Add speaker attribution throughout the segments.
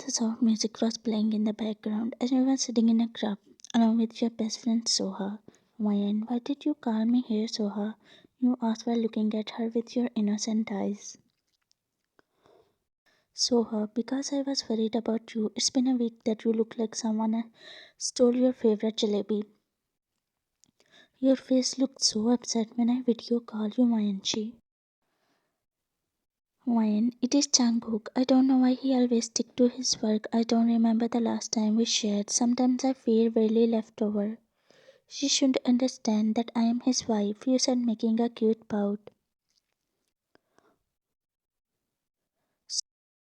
Speaker 1: The soft music was playing in the background as we were sitting in a club, along with your best friend Soha. Why why did you call me here, Soha? You asked while looking at her with your innocent eyes. Soha, because I was worried about you. It's been a week that you look like someone stole your favorite jalebi. Your face looked so upset when I video called you, Mayanchi. Wine, it is Jungkook. I don't know why he always stick to his work. I don't remember the last time we shared. Sometimes I feel really left over. She should understand that I am his wife, you said, making a cute pout.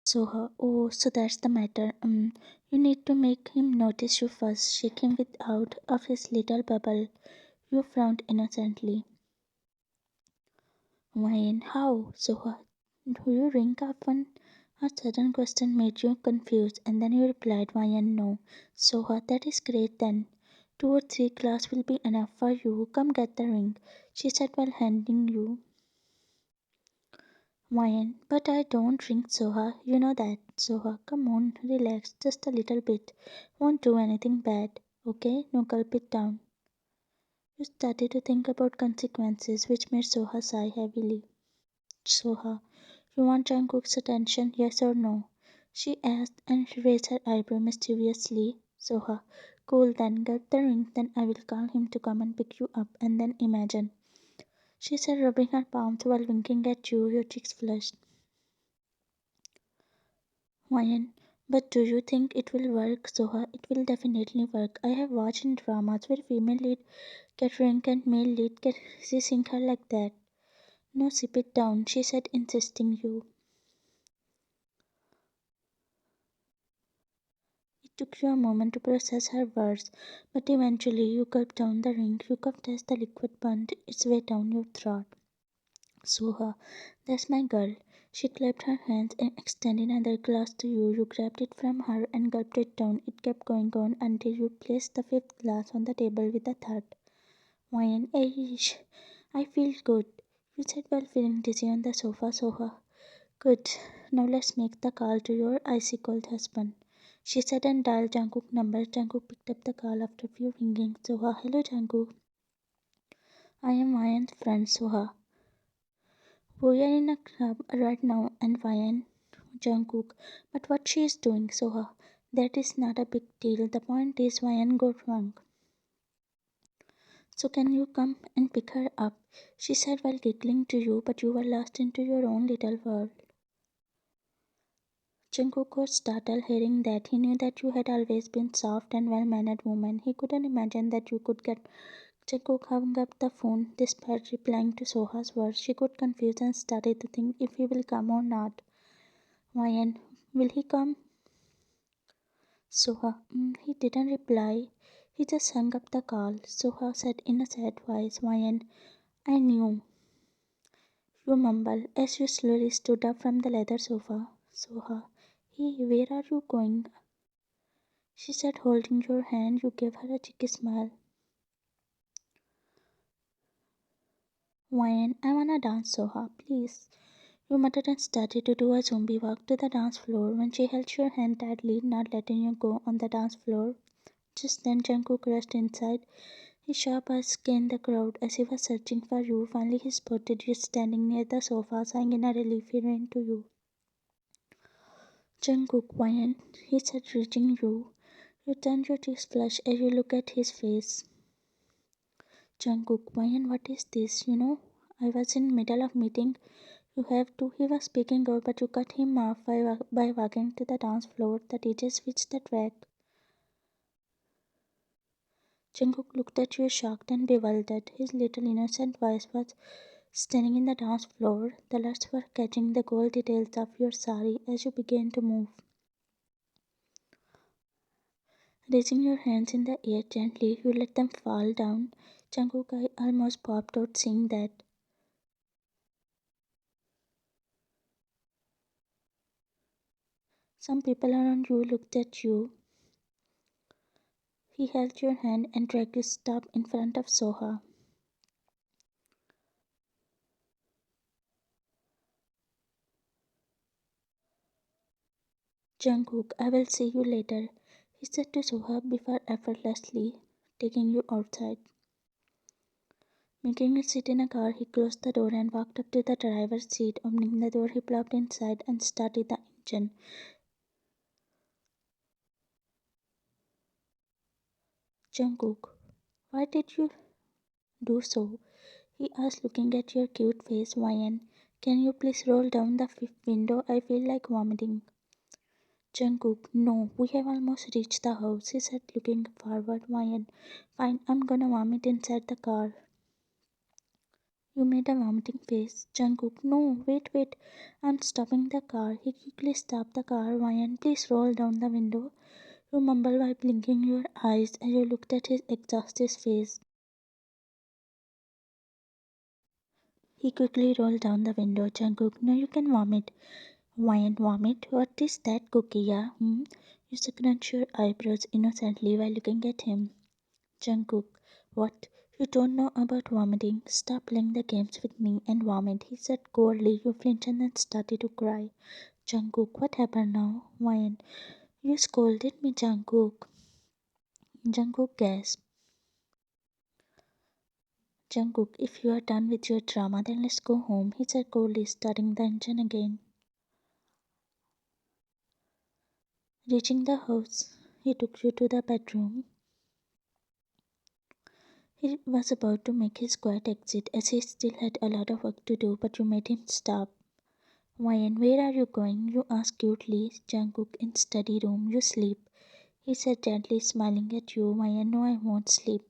Speaker 1: So that's the matter. You need to make him notice you first. Shake him out of his little bubble. You frowned innocently. Wine, how? Do you drink often? Her sudden question made you confused, and then you replied, why and no. That is great then. 2 or 3 glass will be enough for you. Come get the ring, she said while handing you wine. But I don't drink, Soha. You know that. Soha, come on, relax just a little bit. Won't do anything bad. Okay, now gulp it down. You started to think about consequences, which made Soha sigh heavily. Soha, you want Jungkook's attention, yes or no? She asked, and she raised her eyebrow mischievously. Soha, cool then, get the ring, then I will call him to come and pick you up, and then imagine. She said, rubbing her palms while winking at you, your cheeks flushed. Mayan, but do you think it will work, Soha? It will definitely work. I have watched in dramas where female lead get rank and male lead get sing her like that. No, sip it down, she said, insisting you. It took you a moment to process her words, but eventually you gulped down the ring. You coughed as the liquid burned its way down your throat. Soha, that's my girl. She clapped her hands and extended another glass to you. You grabbed it from her and gulped it down. It kept going on until you placed the fifth glass on the table with the third. Wine, Aish, I feel good, you said while feeling dizzy on the sofa. Soha, good. Now let's make the call to your icy cold husband, she said and dialed Jungkook number. Jungkook picked up the call after a few ringing. Soha, hello Jungkook. I am Wayan's friend Soha. We are in a club right now and Wayan Jungkook. But what she is doing, Soha, that is not a big deal. The point is Wayan got wrong. So can you come and pick her up? She said while giggling to you, but you were lost into your own little world. Jungkook was startled hearing that. He knew that you had always been soft and well-mannered woman. He couldn't imagine that you could get. Jungkook hung up the phone despite replying to Soha's words. She got confused and started to think if he will come or not. Wayan, will he come? Soha, he didn't reply. He just hung up the call. Soha said in a sad voice, Wayan, I knew. You mumbled as you slowly stood up from the leather sofa. Soha, hey, where are you going? She said, holding your hand. You gave her a cheeky smile. Wayan, I wanna dance, Soha, please. You muttered and started to do a zombie walk to the dance floor when she held your hand tightly, not letting you go on the dance floor. Just then Jungkook rushed inside. His sharp eyes scanned the crowd as he was searching for you. Finally he spotted you standing near the sofa, sighing in a relief he ran to you. Jungkook, Wayan, he said, reaching you. You turned your cheeks flush as you look at his face. Jungkook, Wayan, what is this? You know, I was in middle of meeting. You have to. He was speaking out, but you cut him off by walking to the dance floor. The DJ switched the track. Jungkook looked at you shocked and bewildered. His little innocent voice was standing in the dance floor. The lights were catching the gold details of your sari as you began to move. Raising your hands in the air gently, you let them fall down. Jungkook, I almost popped out seeing that. Some people around you looked at you. He held your hand and dragged you stop in front of Soha. Jungkook, I will see you later, he said to Soha before effortlessly taking you outside. Making it sit in a car, he closed the door and walked up to the driver's seat. Opening the door, he plopped inside and started the engine. Jungkook, why did you do so? He asked, looking at your cute face. Ryan, can you please roll down the fifth window? I feel like vomiting. Jungkook, no, we have almost reached the house, he said, looking forward. Ryan, fine, I'm gonna vomit inside the car. You made a vomiting face. Jungkook, no, wait, I'm stopping the car. He quickly stopped the car. Ryan, please roll down the window. You mumbled while blinking your eyes as you looked at his exhausted face. He quickly rolled down the window. Jungkook, no, you can vomit. Ryan, vomit? What is that, Cookie? Yeah? You scrunched your eyebrows innocently while looking at him. Jungkook, what? You don't know about vomiting. Stop playing the games with me and vomit, he said coldly. You flinched and then started to cry. Jungkook, what happened now? Ryan, you scolded me, Jungkook. Jungkook gasped. Jungkook, if you are done with your drama, then let's go home, he said coldly, starting the engine again. Reaching the house, he took you to the bedroom. He was about to make his quiet exit as he still had a lot of work to do, but you made him stop. Ryan, where are you going? You asked cutely. Jungkook, in study room. You sleep, he said gently, smiling at you. Ryan, no, I won't sleep.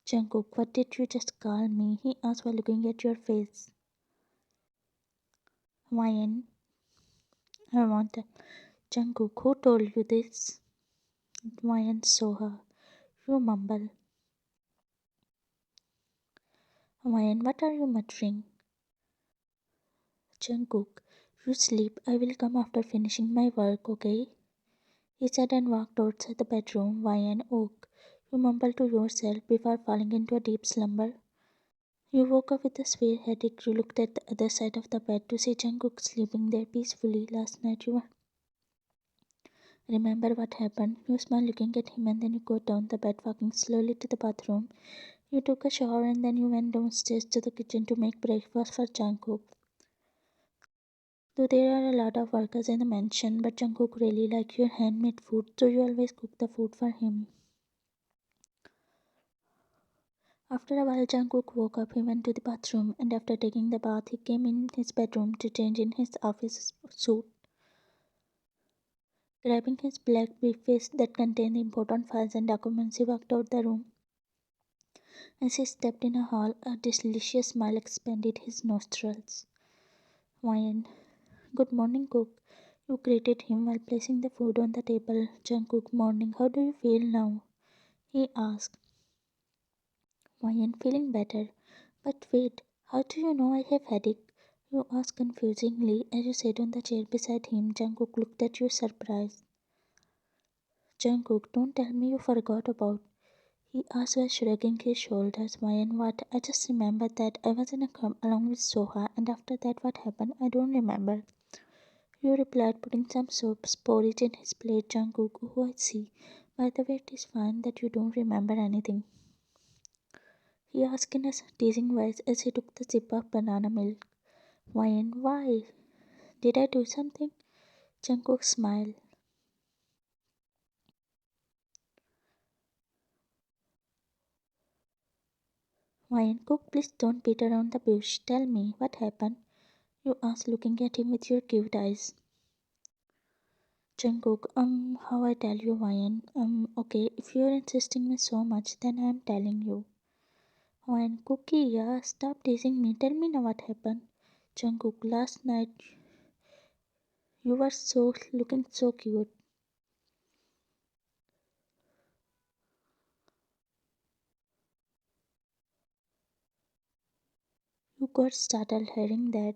Speaker 1: Jungkook, what did you just call me? He asked while looking at your face. Ryan, I want a Jungkook, who told you this? Ryan saw her. You mumble. Ryan, what are you muttering? Jungkook, you sleep. I will come after finishing my work, okay? He said and walked outside the bedroom. Ryan, oak. You mumbled to yourself before falling into a deep slumber. You woke up with a severe headache. You looked at the other side of the bed to see Jungkook sleeping there peacefully. Last night you remember what happened. You smiled looking at him and then you got down the bed, walking slowly to the bathroom. You took a shower and then you went downstairs to the kitchen to make breakfast for Jungkook. Though there are a lot of workers in the mansion, but Jungkook really liked your handmade food, so you always cook the food for him. After a while, Jungkook woke up. He went to the bathroom, and after taking the bath, he came in his bedroom to change in his office suit. Grabbing his black briefcase that contained important files and documents, he walked out the room. As he stepped in a hall, a delicious smile expanded his nostrils. Ryan, good morning, cook. You greeted him while placing the food on the table. Jungkook, morning. How do you feel now? He asked. Ryan, feeling better. But wait, how do you know I have headache? You asked confusingly as you sat on the chair beside him. Jungkook looked at you surprised. Jungkook, don't tell me you forgot about. He asked while shrugging his shoulders. Ryan, what? I just remembered that I was in a club along with Soha, and after that, what happened? I don't remember. You replied, putting some soup porridge in his plate. Jungkook, oh, I see. By the way, it is fine that you don't remember anything, he asked in a teasing voice as he took the sip of banana milk. Ryan, why? Did I do something? Jungkook smiled. Ryan, cook, please don't beat around the bush. Tell me, what happened? You asked, looking at him with your cute eyes. Jungkook, how I tell you, Ryan? Okay, if you're insisting me so much, then I'm telling you. Ryan, Cookie, yeah, stop teasing me. Tell me now what happened. Jungkook, last night you were so looking so cute. You got startled hearing that.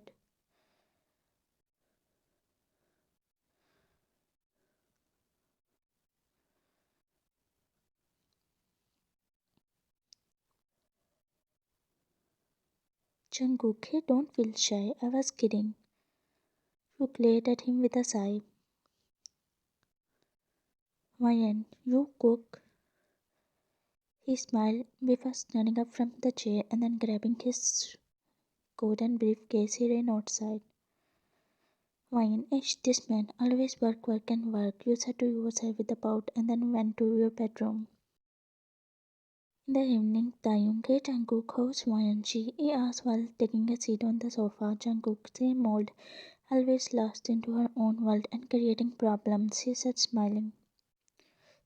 Speaker 1: Jungkook, hey, don't feel shy. I was kidding. You glared at him with a sigh. Ryan, you cook? He smiled before standing up from the chair and then grabbing his coat and briefcase, he ran outside. Ryan, ish, this man, always work, work, and work, you said to yourself with a pout and then went to your bedroom. In the evening, Taeyong, hey Jungkook, how's Ryan? He asked while taking a seat on the sofa. Jungkook, same old, always lost into her own world and creating problems, he said, smiling.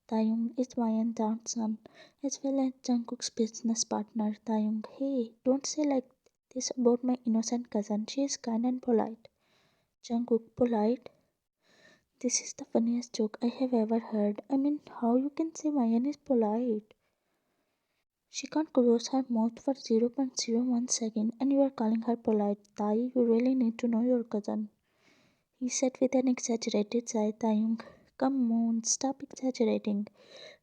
Speaker 1: Taeyong is Ryan's son, as well as Jungkook's business partner. Taeyong, hey, don't say like this about my innocent cousin. She is kind and polite. Jungkook, polite? This is the funniest joke I have ever heard. I mean, how you can say Ryan is polite? She can't close her mouth for 0.01 second and you are calling her polite. Tai, you really need to know your cousin. He said with an exaggerated sigh. Taeyong, come on, stop exaggerating.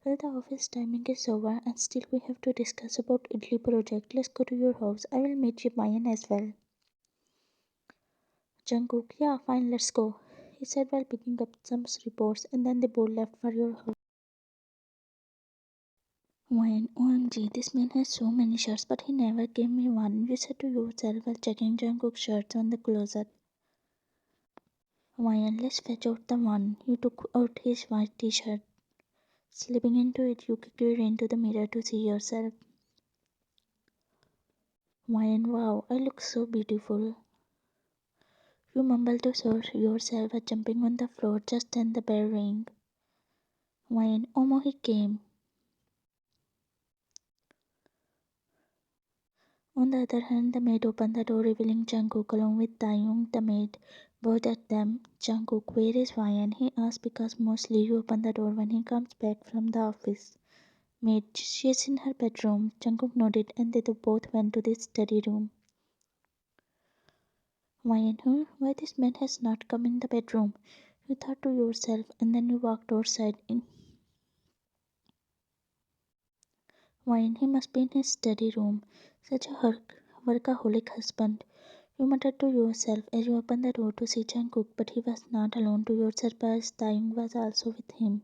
Speaker 1: Well, the office timing is over and still we have to discuss about Idli project. Let's go to your house. I will meet you Mayan as well. Jungkook, yeah, fine, let's go. He said while picking up some reports and then they both left for your house. Mayan, OMG, this man has so many shirts but he never gave me one. You said to yourself while checking Jungkook's shirts on the closet. Mayan, let's fetch out the one. You took out his white t-shirt. Slipping into it, you quickly ran to the mirror to see yourself. Mayan, wow, I look so beautiful. You mumbled to yourself at jumping on the floor just then the bell rang. When Omohi came. On the other hand, the maid opened the door revealing Jungkook along with Taeyong. The maid bowed at them. Jungkook, where is Ryan? He asked because mostly you open the door when he comes back from the office. Maid, she is in her bedroom. Jungkook nodded and they both went to the study room. Ryan, huh? Why this man has not come in the bedroom? You thought to yourself and then you walked outside in Wine, he must be in his study room. Such a workaholic husband. You muttered to yourself as you opened the door to see Jungkook, but he was not alone. To your surprise, Taeyong was also with him.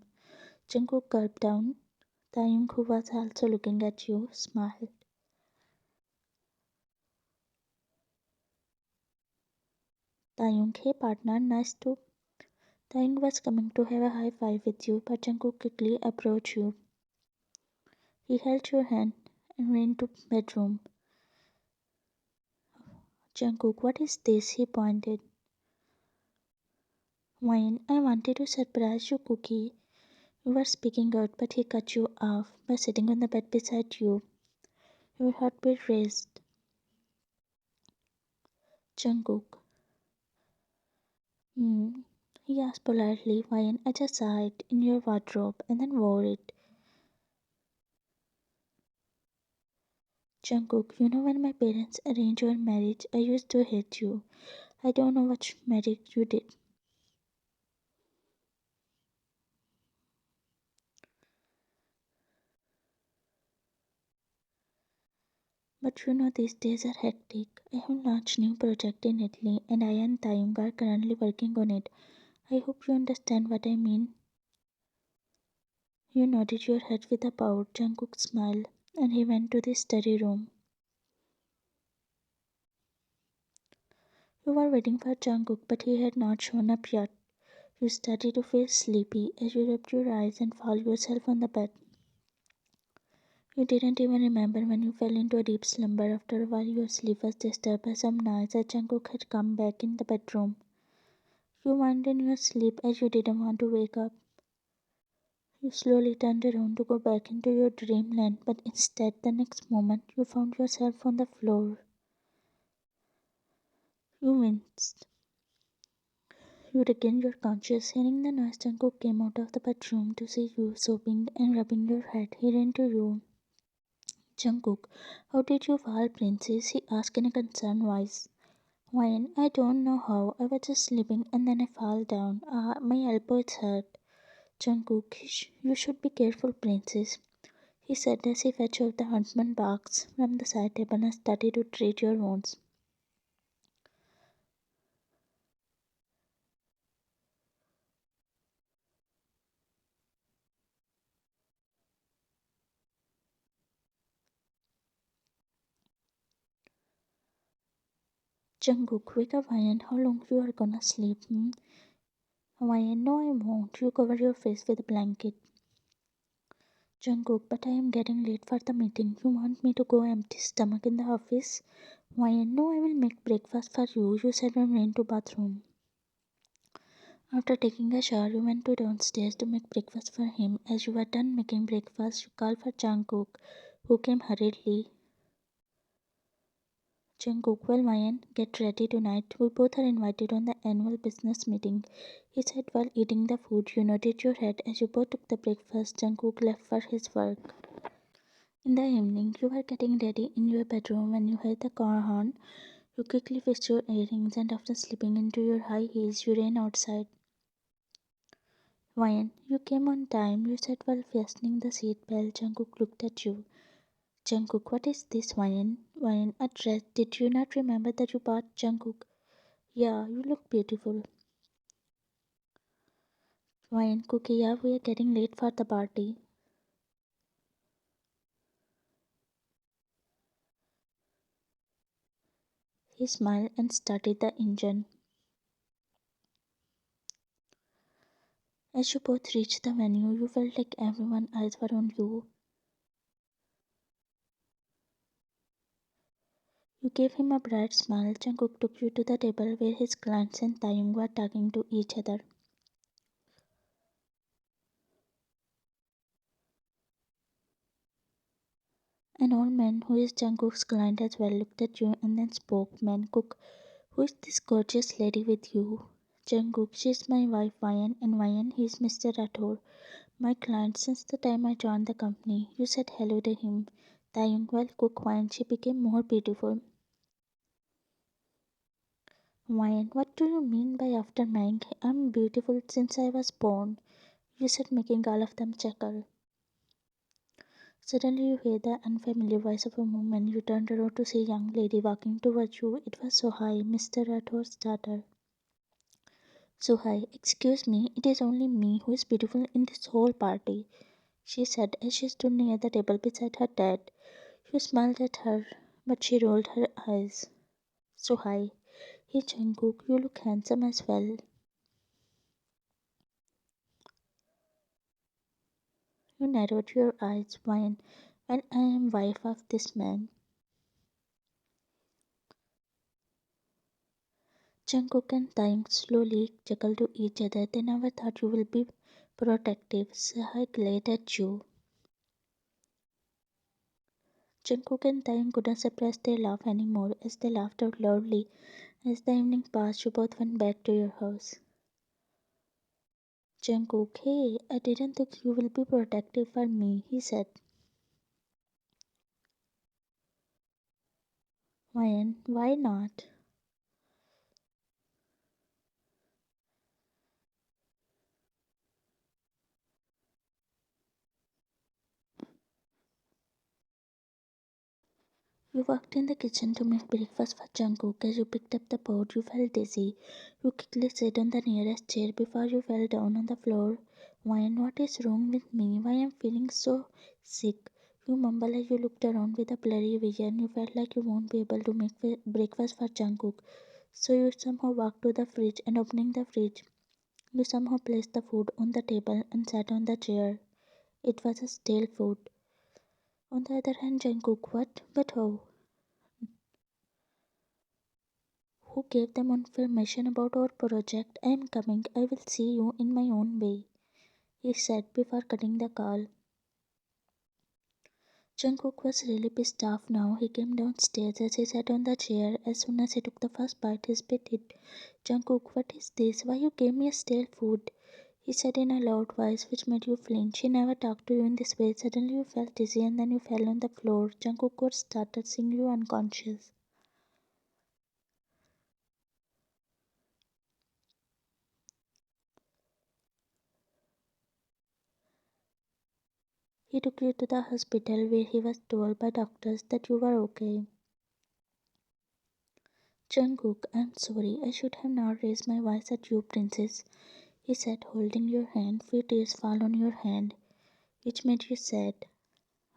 Speaker 1: Jungkook gulped down. Taeyong, who was also looking at you, smiled. Taeyong, hey partner, nice to. Taeyong was coming to have a high five with you, but Jungkook quickly approached you. He held your hand and ran to bedroom. Jungkook, what is this? He pointed. Wine, I wanted to surprise you, Cookie. You were speaking out, but he cut you off by sitting on the bed beside you. Your heartbeat raced. Jungkook. Hmm. He asked politely, Why? I just saw it in your wardrobe and then wore it. Jungkook, you know when my parents arranged your marriage, I used to hate you. I don't know what magic you did. But you know these days are hectic. I have launched new project in Italy and I and Taeyong are currently working on it. I hope you understand what I mean. You nodded your head with a pout. Jungkook smiled, and he went to the study room. You were waiting for Jungkook, but he had not shown up yet. You started to feel sleepy as you rubbed your eyes and found yourself on the bed. You didn't even remember when you fell into a deep slumber. After a while, your sleep was disturbed by some noise as Jungkook had come back in the bedroom. You whined in your sleep as you didn't want to wake up. You slowly turned around to go back into your dreamland, but instead, the next moment, you found yourself on the floor. You winced. You regained your conscience. Hearing the noise, Jungkook came out of the bedroom to see you sobbing and rubbing your head. He ran to you. Jungkook, how did you fall, princess? He asked in a concerned voice. Why, I don't know how. I was just sleeping and then I fell down. Ah, my elbow is hurt. Jungkook, you should be careful, princess. He said as he fetched out the huntsman box from the side table and started to treat your wounds. Jungkook, wake up, Ryan. How long you are gonna sleep? Hmm? Ryan, no, I won't. You cover your face with a blanket. Jungkook, but I am getting late for the meeting. You want me to go empty stomach in the office? Ryan, no, I will make breakfast for you. You said I went to bathroom. After taking a shower, you went to downstairs to make breakfast for him. As you were done making breakfast, you called for Jungkook, who came hurriedly. Jungkook, well, Mayan, get ready tonight. We both are invited on the annual business meeting, he said while eating the food. You nodded your head as you both took the breakfast. Jungkook left for his work. In the evening, you were getting ready in your bedroom when you heard the car horn. You quickly fixed your earrings and after slipping into your high heels, you ran outside. Ryan, you came on time, you said while fastening the seat belt. Jungkook looked at you. Jungkook, what is this, Ryan? Ryan, a dress. Did you not remember that you bought? Jungkook, yeah, you look beautiful. Ryan, Cookie, yeah, we are getting late for the party. He smiled and started the engine. As you both reached the venue, you felt like everyone's eyes were on you. You gave him a bright smile. Jungkook took you to the table where his clients and Taeyong were talking to each other. An old man, who is Jungkook's client as well, looked at you and then spoke. Man, Cook, who is this gorgeous lady with you? Jungkook, she is my wife Ryan, and Ryan, he is Mr. Rathore, my client since the time I joined the company. You said hello to him. Taeyong, well, Cook Ryan, she became more beautiful. Ryan, what do you mean by after marrying? I'm beautiful since I was born. You said, making all of them chuckle. Suddenly you hear the unfamiliar voice of a woman. You turned around to see a young lady walking towards you. It was Sohai, Mr. Rathore's daughter. Sohai, excuse me, it is only me who is beautiful in this whole party, she said as she stood near the table beside her dad. You smiled at her, but she rolled her eyes. Sohai, hey Jungkook, you look handsome as well. You narrowed your eyes, Wine, when I am wife of this man. Jungkook and Taeyong slowly chuckled to each other. They never thought you will be protective. Sahai glared at you. Jungkook and Taeyong couldn't suppress their laugh anymore as they laughed out loudly. As the evening passed, you both went back to your house. Jungkook, hey, I didn't think you will be protective for me, he said. Ryan, why not? You walked in the kitchen to make breakfast for Jungkook. As you picked up the pot, you felt dizzy. You quickly sat on the nearest chair before you fell down on the floor. Ryan, what is wrong with me? Why am I feeling so sick? You mumbled as you looked around with a blurry vision. You felt like you won't be able to make breakfast for Jungkook. So you somehow walked to the fridge and opening the fridge, you somehow placed the food on the table and sat on the chair. It was a stale food. On the other hand, Jungkook, what? But how? Who gave them information about our project? I am coming. I will see you in my own way, he said before cutting the call. Jungkook was really pissed off now. He came downstairs as he sat on the chair. As soon as he took the first bite, his spit hit. Jungkook, what is this? Why you gave me a stale food? He said in a loud voice which made you flinch. He never talked to you in this way. Suddenly you felt dizzy and then you fell on the floor. Jungkook started seeing you unconscious. He took you to the hospital where he was told by doctors that you were okay. Jungkook, I'm sorry. I should have not raised my voice at you, princess, he said, holding your hand. Few tears fall on your hand, which made you sad.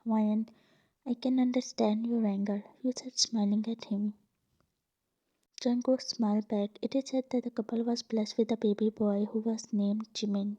Speaker 1: Ryan, I can understand your anger, you said, smiling at him. Jungkook smiled back. It is said that the couple was blessed with a baby boy who was named Jimin.